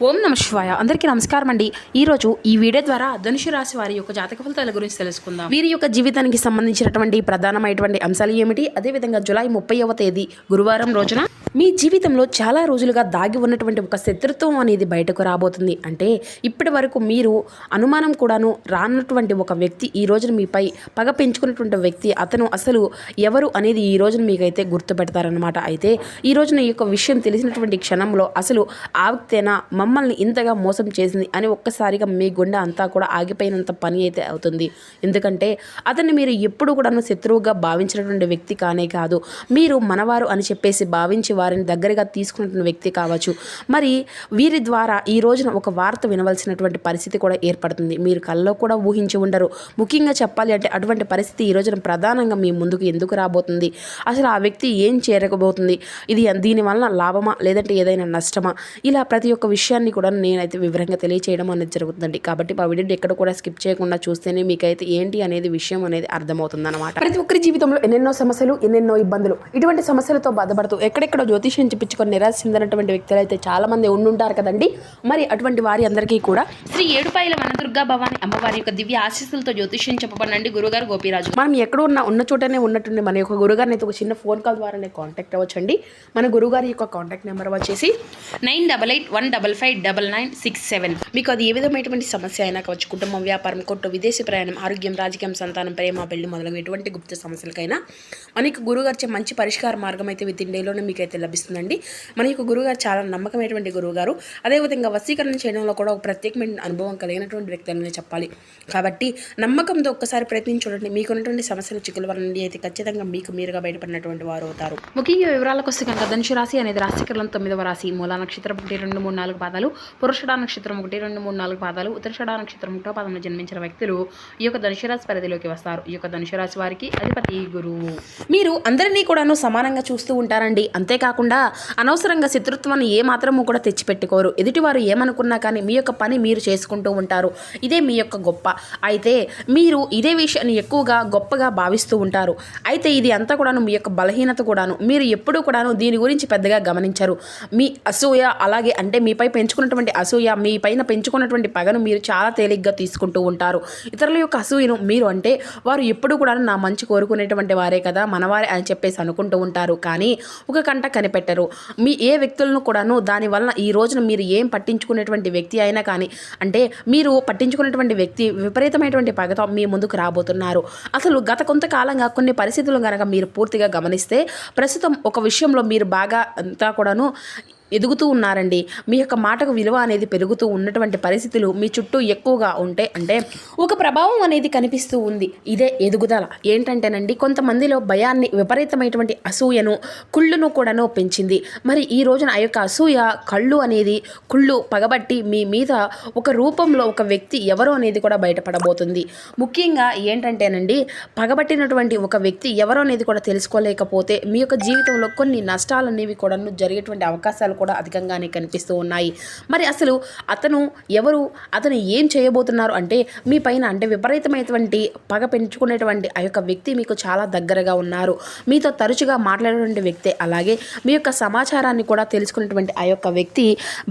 ఓం నమ శివాయ. అందరికీ నమస్కారం అండి. ఈరోజు ఈ వీడియో ద్వారా ధనుసు రాశి వారి యొక్క జాతక ఫలితాల గురించి తెలుసుకుందాం. వీరి యొక్క జీవితానికి సంబంధించినటువంటి ప్రధానమైనటువంటి అంశాలు ఏమిటి, అదేవిధంగా జూలై 30వ తేదీ గురువారం రోజున మీ జీవితంలో చాలా రోజులుగా దాగి ఉన్నటువంటి ఒక శత్రుత్వం అనేది బయటకు రాబోతుంది. అంటే ఇప్పటి వరకు మీరు అనుమానం కూడాను రానటువంటి ఒక వ్యక్తి ఈ రోజున మీపై పగ పెంచుకున్నటువంటి వ్యక్తి, అతను అసలు ఎవరు అనేది ఈ రోజున మీకైతే గుర్తుపెడతారనమాట. అయితే ఈ రోజున ఈ యొక్క విషయం తెలిసినటువంటి క్షణంలో అసలు ఆ వ్యక్తేనా మమ్మల్ని ఇంతగా మోసం చేసింది అని ఒక్కసారిగా మీ గుండె అంతా కూడా ఆగిపోయినంత పని అయితే అవుతుంది. ఎందుకంటే అతన్ని మీరు ఎప్పుడు కూడాను శత్రువుగా భావించినటువంటి వ్యక్తి కానే కాదు, మీరు మనవారు అని చెప్పేసి భావించి వారిని దగ్గరగా తీసుకున్న వ్యక్తి కావచ్చు. మరి వీరి ద్వారా ఈ రోజున ఒక వార్త వినవలసినటువంటి పరిస్థితి కూడా ఏర్పడుతుంది. మీరు కల్లో కూడా ఊహించి ఉండరు. ముఖ్యంగా చెప్పాలి అంటే అటువంటి పరిస్థితి ఈ రోజున ప్రధానంగా మీ ముందుకు ఎందుకు రాబోతుంది, అసలు ఆ వ్యక్తి ఏం చేరకపోతుంది, దీనివల్ల లాభమా లేదంటే ఏదైనా నష్టమా, ఇలా ప్రతి ఒక్క విషయాన్ని కూడా నేనైతే వివరంగా తెలియచేయడం అనేది జరుగుతుందండి. కాబట్టి ఆ వీడియోని ఎక్కడ కూడా స్కిప్ చేయకుండా చూస్తేనే మీకైతే ఏంటి అనేది విషయం అనేది అర్థమవుతుంది అనమాట. ప్రతి ఒక్కరి జీవితంలో ఎన్నెన్నో సమస్యలు, ఎన్నెన్నో ఇబ్బందులు, ఇటువంటి సమస్యలతో బాధపడుతూ ఎక్కడెక్కడో జ్యోతిష్యం చెప్పించుకొని నిరాశ చెందినటువంటి వ్యక్తులు అయితే చాలా మంది ఉండుంటారు కదండి. మరి అటువంటి వారి అందరికీ కూడా శ్రీ ఏడుపాయల వనదుర్గా భవాని అమ్మవారి యొక్క దివ్య ఆశీస్సులతో జ్యోతిష్యం చెప్పబడండి గురుగారు గోపిరాజు. మనం ఎక్కడ ఉన్న చోటనే ఉన్నట్టుండి మన యొక్క గురుగారిని అయితే ఒక చిన్న ఫోన్ కాల్ ద్వారానే కాంటాక్ట్ అవ్వచ్చండి. మన గురుగారి యొక్క కాంటాక్ట్ నెంబర్ వచ్చేసి 9881559967. మీకు అది ఏ విధమైనటువంటి సమస్య అయినా కావచ్చు, కుటుంబం, వ్యాపారం, కొట్టు, విదేశీ ప్రయాణం, ఆరోగ్యం, రాజకీయం, సంతానం, ప్రేమ, పెళ్లి మొదలగు ఎటువంటి గుప్త సమస్యలకైనా మనకి గురుగారిచే మంచి పరిష్కార మార్గం అయితే విత్ ఇన్ డేలోనే మీకైతే లభిస్తుందండి. మన యొక్క గురుగారు చాలా నమ్మకమైనటువంటి గురువుగారు. అదేవిధంగా వశీకరణ చేయడంలో కూడా ఒక ప్రత్యేకమైన అనుభవం కలిగినటువంటి వ్యక్తి అని చెప్పాలి. కాబట్టి నమ్మకంతో ఒక్కసారి ప్రయత్నించి చూడండి. మీకున్నటువంటి సమస్యల చిక్కుల వల్ల నుండి అయితే ఖచ్చితంగా మీకు మీరుగా బయటపడినటువంటి వారు అవుతారు. ముఖ్యంగా వివరాలకు వస్తే కనుక ధనుసు రాశి అనేది రాశికరణం 9వ రాశి. మూలా నక్షత్రం 1, 2, 3, 4 పాదాలు, పురుషుడా నక్షత్రం 1, 2, 3, 4 పాదాలు, ఉత్తరాషాఢ నక్షత్రం 1వ పాదంలో జన్మించిన వ్యక్తులు ఈ యొక్క ధనుసు రాశి పరిధిలోకి వస్తారు. ఈ యొక్క ధనుసు రాశి వారికి అధిపతి గురువు. మీరు అందరినీ కూడాను సమానంగా చూస్తూ ఉంటారండి. అంతేకాకుండా అనవసరంగా శత్రుత్వాన్ని ఏ మాత్రము కూడా తెచ్చిపెట్టుకోరు. ఎదుటివారు ఏమనుకున్నా కానీ మీ యొక్క పని మీరు చేసుకుంటూ ఉంటారు. ఇదే మీ యొక్క గొప్ప. అయితే మీరు ఇదే విషయాన్ని ఎక్కువగా గొప్పగా భావిస్తూ ఉంటారు. అయితే ఇది అంతా కూడాను మీ యొక్క బలహీనత కూడాను. మీరు ఎప్పుడూ కూడాను దీని గురించి పెద్దగా గమనించరు. మీ అసూయ, అలాగే అంటే మీపై పెంచుకున్నటువంటి అసూయ, మీ పైన పెంచుకున్నటువంటి పగను మీరు చాలా తేలిగ్గా తీసుకుంటూ ఉంటారు. ఇతరుల యొక్క అసూయను మీరు అంటే వారు ఎప్పుడు కూడా నా మంచి కోరుకునేటువంటి వారే కదా, మనవారే అని చెప్పేసి అనుకుంటూ ఉంటారు. కానీ ఒక కంట కనిపెట్టరు. మీ ఏ వ్యక్తులను కూడాను దానివల్ల ఈ రోజున మీరు ఏం పట్టించుకునేటువంటి వ్యక్తి అయినా కానీ, అంటే మీరు పట్టించుకునేటువంటి వ్యక్తి విపరీతమైనటువంటి పగతో మీ ముందుకు రాబోతున్నారు. అసలు గత కొంతకాలంగా కొన్ని పరిస్థితులు కనుక మీరు పూర్తిగా గమనిస్తే ప్రస్తుతం ఒక విషయంలో మీరు బాగా అంతా కూడాను ఎదుగుతూ ఉన్నారండి. మీ యొక్క మాటకు విలువ అనేది పెరుగుతూ ఉన్నటువంటి పరిస్థితులు మీ చుట్టూ ఎక్కువగా ఉంటే అంటే ఒక ప్రభావం అనేది కనిపిస్తూ ఉంది. ఇదే ఎదుగుదల. ఏంటంటేనండి, కొంతమందిలో భయాన్ని, విపరీతమైనటువంటి అసూయను, కుళ్ళును కూడాను పెంచింది. మరి ఈ రోజున ఆ యొక్క అసూయ, కళ్ళు అనేది కుళ్ళు పగబట్టి మీ మీద ఒక రూపంలో ఒక వ్యక్తి ఎవరు అనేది కూడా బయటపడబోతుంది. ముఖ్యంగా ఏంటంటేనండి, పగబట్టినటువంటి ఒక వ్యక్తి ఎవరు అనేది కూడా తెలుసుకోలేకపోతే మీ యొక్క జీవితంలో కొన్ని నష్టాలు అనేవి కూడా జరిగేటువంటి అవకాశాలు కూడా అధికంగానే కనిపిస్తూ ఉన్నాయి. మరి అసలు అతను ఎవరు, అతను ఏం చేయబోతున్నారు అంటే మీ పైన అంటే విపరీతమైనటువంటి పగ పెంచుకునేటువంటి ఆ యొక్క వ్యక్తి మీకు చాలా దగ్గరగా ఉన్నారు. మీతో తరచుగా మాట్లాడేటువంటి వ్యక్తే. అలాగే మీ యొక్క సమాచారాన్ని కూడా తెలుసుకునేటువంటి ఆ యొక్క వ్యక్తి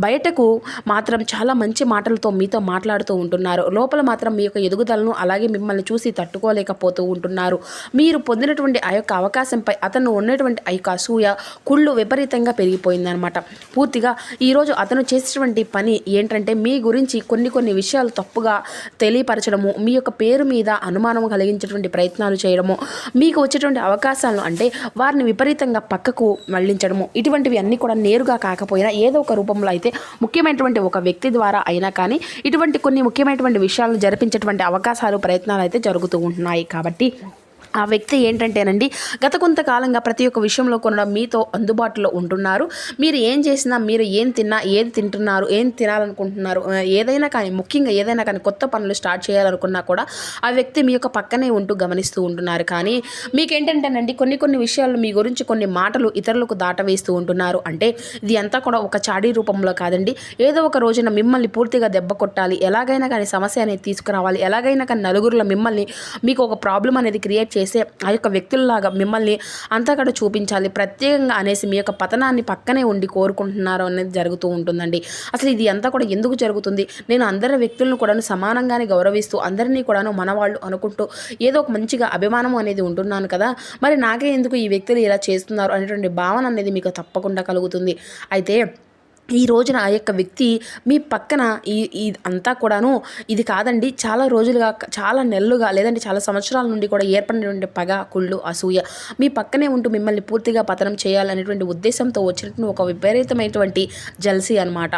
బయటకు మాత్రం చాలా మంచి మాటలతో మీతో మాట్లాడుతూ ఉంటున్నారు. లోపల మాత్రం మీ యొక్క ఎదుగుదలను అలాగే మిమ్మల్ని చూసి తట్టుకోలేకపోతూ ఉంటున్నారు. మీరు పొందినటువంటి ఆ యొక్క అవకాశంపై అతను ఉన్నటువంటి ఆ యొక్క అసూయ, కుళ్ళు విపరీతంగా పెరిగిపోయిందనమాట. పూర్తిగా ఈరోజు అతను చేసేటువంటి పని ఏంటంటే మీ గురించి కొన్ని విషయాలు తప్పుగా తెలియపరచడము, మీ యొక్క పేరు మీద అనుమానం కలిగించేటువంటి ప్రయత్నాలు చేయడము, మీకు వచ్చేటువంటి అవకాశాలను అంటే వారిని విపరీతంగా పక్కకు మళ్లించడము, ఇటువంటివి అన్నీ కూడా నేరుగా కాకపోయినా ఏదో ఒక రూపంలో అయితే ముఖ్యమైనటువంటి ఒక వ్యక్తి ద్వారా అయినా కానీ ఇటువంటి కొన్ని ముఖ్యమైనటువంటి విషయాలను జరిపించేటువంటి అవకాశాలు, ప్రయత్నాలు అయితే జరుగుతూ ఉంటున్నాయి. కాబట్టి ఆ వ్యక్తి ఏంటంటేనండి, గత కొంతకాలంగా ప్రతి ఒక్క విషయంలో కూడా మీతో అందుబాటులో ఉంటున్నారు. మీరు ఏం చేసినా, మీరు ఏం తిన్నా, ఏది తింటున్నారు, ఏం తినాలనుకుంటున్నారు, ఏదైనా కానీ, ముఖ్యంగా ఏదైనా కానీ కొత్త పనులు స్టార్ట్ చేయాలనుకున్నా కూడా ఆ వ్యక్తి మీ యొక్క పక్కనే ఉంటూ గమనిస్తూ ఉంటున్నారు. కానీ మీకేంటంటేనండి కొన్ని విషయాలు మీ గురించి కొన్ని మాటలు ఇతరులకు దాటవేస్తూ ఉంటున్నారు. అంటే ఇది అంతా కూడా ఒక చాడీ రూపంలో కాదండి. ఏదో ఒక రోజున మిమ్మల్ని పూర్తిగా దెబ్బ కొట్టాలి, ఎలాగైనా కానీ సమస్య అనేది తీసుకురావాలి, ఎలాగైనా కానీ నలుగురిలో మిమ్మల్ని మీకు ఒక ప్రాబ్లం అనేది క్రియేట్ చేసే ఆ యొక్క వ్యక్తుల్లాగా మిమ్మల్ని అంతా కూడా చూపించాలి ప్రత్యేకంగా అనేసి మీ యొక్క పతనాన్ని పక్కనే ఉండి కోరుకుంటున్నారు అనేది జరుగుతూ ఉంటుందండి. అసలు ఇది అంతా కూడా ఎందుకు జరుగుతుంది? నేను అందరి వ్యక్తులను కూడాను సమానంగానే గౌరవిస్తూ అందరినీ కూడాను మనవాళ్ళు అనుకుంటూ ఏదో ఒక మంచిగా అభిమానం అనేది ఉంటున్నాను కదా, మరి నాకే ఎందుకు ఈ వ్యక్తులు ఇలా చేస్తున్నారు అనేటువంటి భావన అనేది మీకు తప్పకుండా కలుగుతుంది. అయితే ఈ రోజున ఆ యొక్క వ్యక్తి మీ పక్కన ఈ అంతా కూడాను ఇది కాదండి, చాలా రోజులుగా చాలా నెలలుగా లేదంటే చాలా సంవత్సరాల నుండి కూడా ఏర్పడినటువంటి పగ, కుళ్ళు, అసూయ మీ పక్కనే ఉంటూ మిమ్మల్ని పూర్తిగా పతనం చేయాలనేటువంటి ఉద్దేశంతో వచ్చినటువంటి ఒక విపరీతమైనటువంటి జల్సీ అనమాట.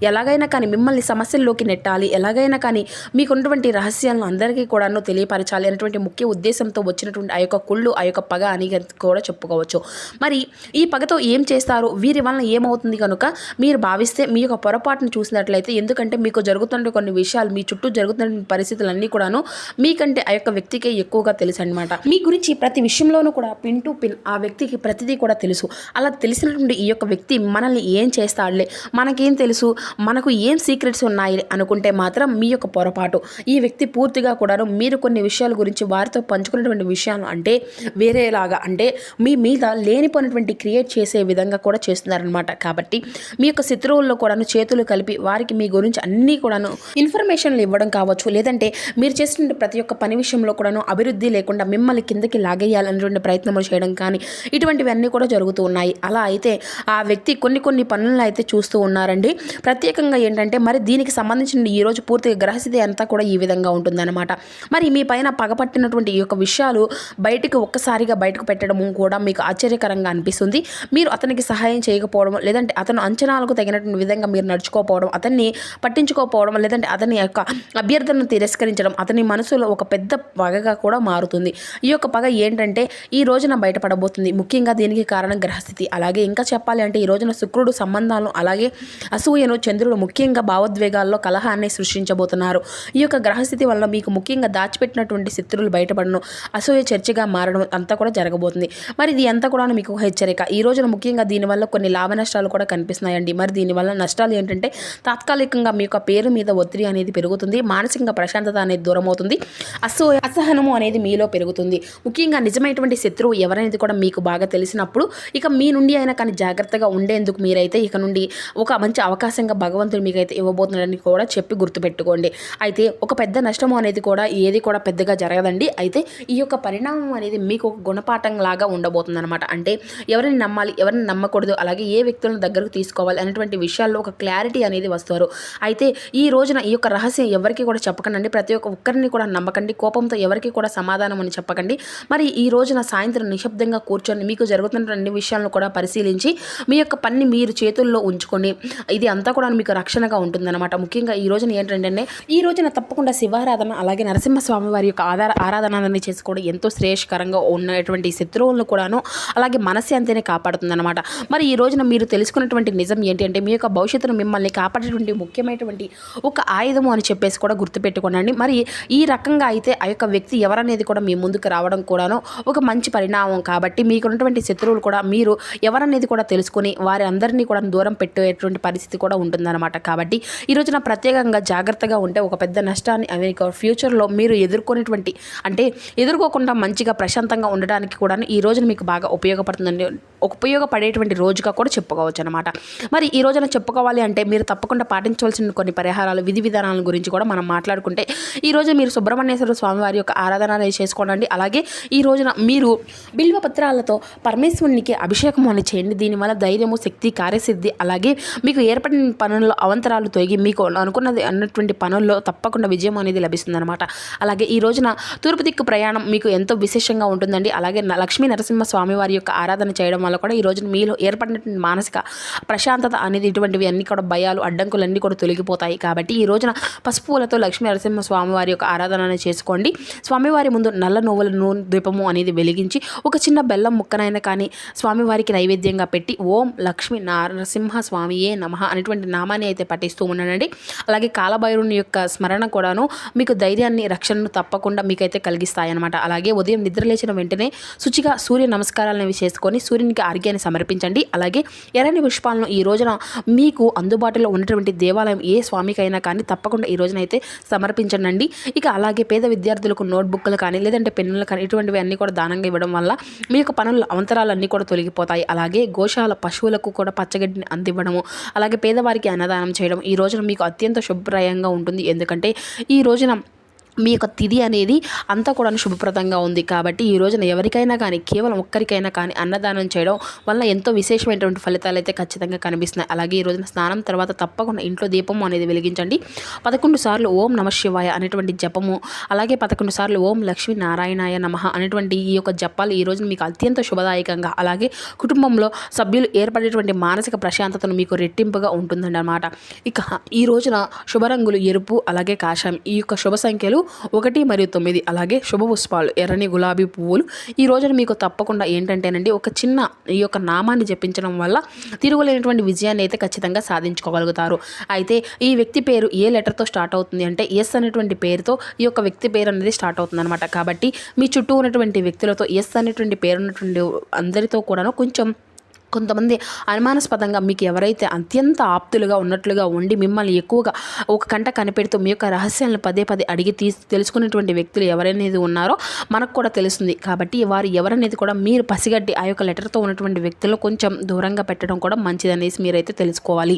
ఎలాగైనా కానీ మిమ్మల్ని సమస్యల్లోకి నెట్టాలి, ఎలాగైనా కానీ మీకున్నటువంటి రహస్యాలను అందరికీ కూడాను తెలియపరచాలి అనేటువంటి ముఖ్య ఉద్దేశంతో వచ్చినటువంటి ఆ యొక్క కుళ్ళు, ఆ యొక్క పగ అని కూడా చెప్పుకోవచ్చు. మరి ఈ పగతో ఏం చేస్తారు, వీరి వలన ఏమవుతుంది కనుక మీరు భావిస్తే మీ యొక్క పొరపాటును చూసినట్లయితే, ఎందుకంటే మీకు జరుగుతున్న కొన్ని విషయాలు, మీ చుట్టూ జరుగుతున్న పరిస్థితులన్నీ కూడాను మీకంటే ఆ యొక్క వ్యక్తికే ఎక్కువగా తెలుసు అనమాట. మీ గురించి ప్రతి విషయంలోనూ కూడా పిన్ టు పిన్ ఆ వ్యక్తికి ప్రతిదీ కూడా తెలుసు. అలా తెలిసినటువంటి ఈ యొక్క వ్యక్తి మనల్ని ఏం చేస్తాడులే, మనకేం తెలుసు, మనకు ఏం సీక్రెట్స్ ఉన్నాయి అనుకుంటే మాత్రం మీ యొక్క పొరపాటు. ఈ వ్యక్తి పూర్తిగా కూడాను మీరు కొన్ని విషయాల గురించి వారితో పంచుకున్నటువంటి విషయాలు అంటే వేరేలాగా, అంటే మీ మీద లేనిపోయినటువంటి క్రియేట్ చేసే విధంగా కూడా చేస్తున్నారనమాట. కాబట్టి మీ యొక్క శత్రువుల్లో కూడాను చేతులు కలిపి వారికి మీ గురించి అన్నీ కూడాను ఇన్ఫర్మేషన్లు ఇవ్వడం కావచ్చు, లేదంటే మీరు చేసిన ప్రతి ఒక్క పని విషయంలో కూడాను అభివృద్ధి లేకుండా మిమ్మల్ని కిందకి లాగేయాలనేటువంటి ప్రయత్నములు చేయడం కానీ ఇటువంటివన్నీ కూడా జరుగుతూ ఉన్నాయి. అలా అయితే ఆ వ్యక్తి కొన్ని పనులను అయితే చూస్తూ ఉన్నారండి. ప్రత్యేకంగా ఏంటంటే మరి దీనికి సంబంధించిన ఈరోజు పూర్తిగా గ్రహస్థితి అంతా కూడా ఈ విధంగా ఉంటుందన్నమాట. మరి మీ పైన పగపట్టినటువంటి ఈ యొక్క విషయాలు ఒక్కసారిగా బయటకు పెట్టడము కూడా మీకు ఆశ్చర్యకరంగా అనిపిస్తుంది. మీరు అతనికి సహాయం చేయకపోవడం, లేదంటే అతను అంచనాలకు తగినటువంటి విధంగా మీరు నడుచుకోకపోవడం, అతన్ని పట్టించుకోకపోవడం, లేదంటే అతని యొక్క అభ్యర్థనను తిరస్కరించడం అతని మనసులో ఒక పెద్ద పగగా కూడా మారుతుంది. ఈ యొక్క పగ ఏంటంటే ఈ రోజున బయటపడబోతుంది. ముఖ్యంగా దీనికి కారణం గ్రహస్థితి. అలాగే ఇంకా చెప్పాలి అంటే ఈ రోజున శుక్రుడు సంబంధాలను, అలాగే అసూయను, చంద్రుడు ముఖ్యంగా భావోద్వేగాల్లో కలహాన్ని సృష్టించబోతున్నారు. ఈ యొక్క గ్రహస్థితి వల్ల మీకు ముఖ్యంగా దాచిపెట్టినటువంటి శత్రువులు బయటపడడం, అసూయ చర్చగా మారడం అంతా కూడా జరగబోతుంది. మరి ఇది అంతా కూడా మీకు హెచ్చరిక. ఈ రోజున ముఖ్యంగా దీనివల్ల కొన్ని లాభ నష్టాలు కూడా కనిపిస్తున్నాయండి. మరి దీనివల్ల నష్టాలు ఏంటంటే తాత్కాలికంగా మీ యొక్క పేరు మీద ఒత్తిడి అనేది పెరుగుతుంది, మానసికంగా ప్రశాంతత అనేది దూరం అవుతుంది, అసహనము అనేది మీలో పెరుగుతుంది. ముఖ్యంగా నిజమైనటువంటి శత్రువు ఎవరనేది కూడా మీకు బాగా తెలిసినప్పుడు ఇక మీ నుండి అయినా కానీ జాగ్రత్తగా ఉండేందుకు మీరైతే ఇక నుండి ఒక మంచి అవకాశంగా భగవంతుడు మీకైతే ఇవ్వబోతున్నాడని కూడా చెప్పి గుర్తుపెట్టుకోండి. అయితే ఒక పెద్ద నష్టము అనేది కూడా ఏది కూడా పెద్దగా జరగదండి. అయితే ఈ యొక్క పరిణామం అనేది మీకు ఒక గుణపాఠం లాగా ఉండబోతుంది అనమాట. అంటే ఎవరిని నమ్మాలి, ఎవరిని నమ్మకూడదు, అలాగే ఏ వ్యక్తులను దగ్గరకు తీసుకోవాలి అనేటువంటి విషయాల్లో ఒక క్లారిటీ అనేది వస్తారు. అయితే ఈ రోజున ఈ యొక్క రహస్యం ఎవరికి కూడా చెప్పకండి, ప్రతి ఒక్కరిని కూడా నమ్మకండి, కోపంతో ఎవరికి కూడా సమాధానం అని చెప్పకండి. మరి ఈ రోజున సాయంత్రం నిశ్శబ్దంగా కూర్చొని మీకు జరుగుతున్న అన్ని విషయాలను కూడా పరిశీలించి మీ యొక్క పని మీరు చేతుల్లో ఉంచుకొని ఇది అంతా కూడా మీకు రక్షణగా ఉంటుందన్నమాట. ముఖ్యంగా ఈ రోజున ఏంటంటే ఈ రోజున తప్పకుండా శివారాధన, అలాగే నరసింహస్వామి వారి యొక్క ఆరాధనని చేసుకోవడం ఎంతో శ్రేయస్కరంగా ఉన్నటువంటి శత్రువులను కూడాను అలాగే మనశ్శాంతిని కాపాడుతుందన్నమాట. మరి ఈ రోజున మీరు తెలుసుకున్నటువంటి నిజం ఏంటి అంటే మీ యొక్క భవిష్యత్తును మిమ్మల్ని కాపాడేటువంటి ముఖ్యమైనటువంటి ఒక ఆయుధము అని చెప్పేసి కూడా గుర్తుపెట్టుకోండి. మరి ఈ రకంగా అయితే ఆ యొక్క వ్యక్తి ఎవరనేది కూడా మీ ముందుకు రావడం కూడాను ఒక మంచి పరిణామం. కాబట్టి మీకున్నటువంటి శత్రువులు కూడా మీరు ఎవరనేది కూడా తెలుసుకొని వారి అందరినీ కూడా దూరం పెట్టేటువంటి పరిస్థితి కూడా ఉంటుందన్నమాట. కాబట్టి ఈ రోజున ప్రత్యేకంగా జాగ్రత్తగా ఉంటే ఒక పెద్ద నష్టాన్ని ఫ్యూచర్లో మీరు ఎదుర్కోకుండా మంచిగా ప్రశాంతంగా ఉండడానికి కూడా ఈ రోజున మీకు బాగా ఉపయోగపడేటువంటి రోజుగా కూడా చెప్పుకోవచ్చు అనమాట. మరి ఈ రోజున చెప్పుకోవాలి అంటే మీరు తప్పకుండా పాటించవలసిన కొన్ని పరిహారాలు, విధి విధానాల గురించి కూడా మనం మాట్లాడుకుంటే ఈ రోజు మీరు సుబ్రహ్మణ్యేశ్వర స్వామి వారి యొక్క ఆరాధన అనేది చేసుకోండి. అలాగే ఈ రోజున మీరు బిల్వ పత్రాలతో పరమేశ్వరునికి అభిషేకం అని చేయండి. దీనివల్ల ధైర్యము, శక్తి, కార్యసిద్ధి, అలాగే మీకు ఏర్పడిన పనుల్లో అవంతరాలు తొలగి మీకు అనుకున్నది అన్నటువంటి పనుల్లో తప్పకుండా విజయం అనేది లభిస్తుందన్నమాట. అలాగే ఈ రోజున తూర్పు దిక్కు ప్రయాణం మీకు ఎంతో విశేషంగా ఉంటుందండి. అలాగే లక్ష్మీ నరసింహ స్వామి వారి యొక్క ఆరాధన చేయడం వల్ల కూడా ఈ రోజున మీలో ఏర్పడినటువంటి మానసిక ప్రశాంతత అనేది ఇటువంటివి అన్ని కూడా భయాలు, అడ్డంకులన్నీ కూడా తొలగిపోతాయి. కాబట్టి ఈ రోజున పసుపు పూలతో లక్ష్మీ నరసింహ స్వామి వారి యొక్క ఆరాధన చేసుకోండి. స్వామివారి ముందు నల్ల నువ్వుల నూనె దీపము అనేది వెలిగించి ఒక చిన్న బెల్లం ముక్కనైనా కానీ స్వామివారికి నైవేద్యంగా పెట్టి ఓం లక్ష్మీ నరసింహ స్వామియే నమః అనేటువంటి నామాన్ని అయితే పఠిస్తూ ఉన్నానండి. అలాగే కాలభైరుని యొక్క స్మరణ కూడాను మీకు ధైర్యాన్ని, రక్షణను తప్పకుండా మీకైతే కలిగిస్తాయి అనమాట. అలాగే ఉదయం నిద్ర లేచిన వెంటనే శుచిగా సూర్య నమస్కారాలను చేసుకొని సూర్యునికి ఆర్ఘ్యాన్ని సమర్పించండి. అలాగే ఎర్రని పుష్పాలను ఈ రోజున రోజున మీకు అందుబాటులో ఉన్నటువంటి దేవాలయం ఏ స్వామికైనా కానీ తప్పకుండా ఈ రోజునైతే సమర్పించండి. ఇక అలాగే పేద విద్యార్థులకు నోట్బుక్లు కానీ లేదంటే పెన్నులు కానీ ఇటువంటివి అన్నీ కూడా దానంగా ఇవ్వడం వల్ల మీ యొక్క పనుల అవంతరాలన్నీ కూడా తొలగిపోతాయి. అలాగే గోశాల పశువులకు కూడా పచ్చగడ్డిని అందివ్వడము, అలాగే పేదవారికి అన్నదానం చేయడం ఈ రోజున మీకు అత్యంత శుభప్రాయంగా ఉంటుంది. ఎందుకంటే ఈ రోజున మీ యొక్క తిథి అనేది అంతా కూడా శుభప్రదంగా ఉంది. కాబట్టి ఈ రోజున ఎవరికైనా కానీ కేవలం ఒక్కరికైనా కానీ అన్నదానం చేయడం వల్ల ఎంతో విశేషమైనటువంటి ఫలితాలు అయితే ఖచ్చితంగా కనిపిస్తున్నాయి. అలాగే ఈ రోజున స్నానం తర్వాత తప్పకుండా ఇంట్లో దీపం అనేది వెలిగించండి. 11 సార్లు ఓం నమః శివాయ అనేటువంటి జపము, అలాగే 11 సార్లు ఓం లక్ష్మీ నారాయణాయ నమః అనేటువంటి ఈ యొక్క జపాలు ఈ రోజున మీకు అత్యంత శుభదాయకంగా, అలాగే కుటుంబంలో సభ్యులు ఏర్పడేటువంటి మానసిక ప్రశాంతతను మీకు రెట్టింపుగా ఉంటుందండి అన్నమాట. ఇక ఈ రోజున శుభరంగులు ఎరుపు, అలాగే కాషాయం. ఈ యొక్క శుభ సంఖ్యలు 1 మరియు 9. అలాగే శుభ పుష్పాలు ఎర్రని గులాబీ పువ్వులు. ఈ రోజున మీకు తప్పకుండా ఏంటంటేనండి ఒక చిన్న ఈ యొక్క నామాన్ని జపించడం వల్ల తిరుగులేనటువంటి విజయాన్ని అయితే ఖచ్చితంగా సాధించుకోగలుగుతారు. అయితే ఈ వ్యక్తి పేరు ఏ లెటర్తో స్టార్ట్ అవుతుంది అంటే ఎస్ అనేటువంటి పేరుతో ఈ యొక్క వ్యక్తి పేరు అనేది స్టార్ట్ అవుతుంది అనమాట. కాబట్టి మీ చుట్టూ ఉన్నటువంటి వ్యక్తులతో ఎస్ అనేటువంటి పేరు ఉన్నటువంటి అందరితో కూడాను కొంతమంది అనుమానాస్పదంగా మీకు ఎవరైతే అత్యంత ఆప్తులుగా ఉన్నట్లుగా ఉండి మిమ్మల్ని ఎక్కువగా ఒక కంట కనిపెడుతూ మీ యొక్క రహస్యాలను పదే అడిగి తెలుసుకునేటువంటి వ్యక్తులు ఎవరనేది ఉన్నారో మనకు కూడా తెలుస్తుంది. కాబట్టి వారు ఎవరనేది కూడా మీరు పసిగట్టి ఆ యొక్క లెటర్తో ఉన్నటువంటి వ్యక్తులను కొంచెం దూరంగా పెట్టడం కూడా మంచిదనేసి మీరైతే తెలుసుకోవాలి.